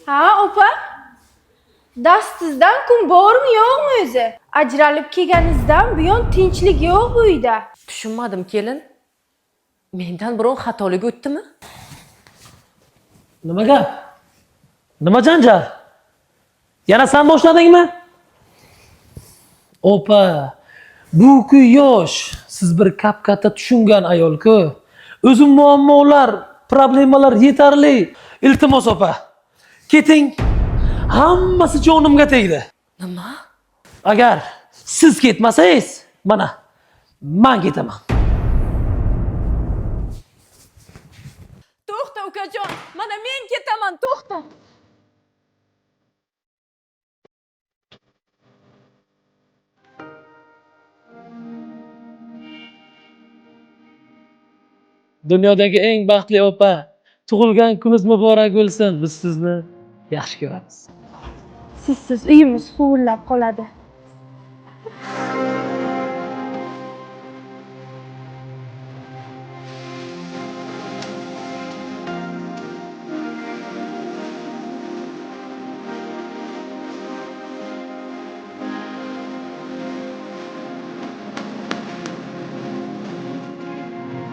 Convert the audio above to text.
Ha, opa? Dastingizdan kun bormi, yo'qmi o'zi? Ajralib kelganingizdan buyon tinchlik yo'q bu uyda. Tushunmadim, kelin. Mendan biron xatolik o'tdimi? Nima gap? Nima janjal? Yana sen boshladingmi? Opa, bu-ku yosh. Siz bir kap-katta tushungan ayol-ku. O'zim muammolar, problemalar yetarli. Iltimos opa, keting. Hammasi jonimga tegdi. Nima? Agar siz ketmasangiz, mana men ketaman. To'xta ukajon, mana men ketaman, to'xta. Dunyodagi eng baxtli opa, tug'ilgan kuningiz muborak bo'lsin. Biz sizni yaxshi ko'ramiz. Sizsiz uyimiz huvillab qoladi.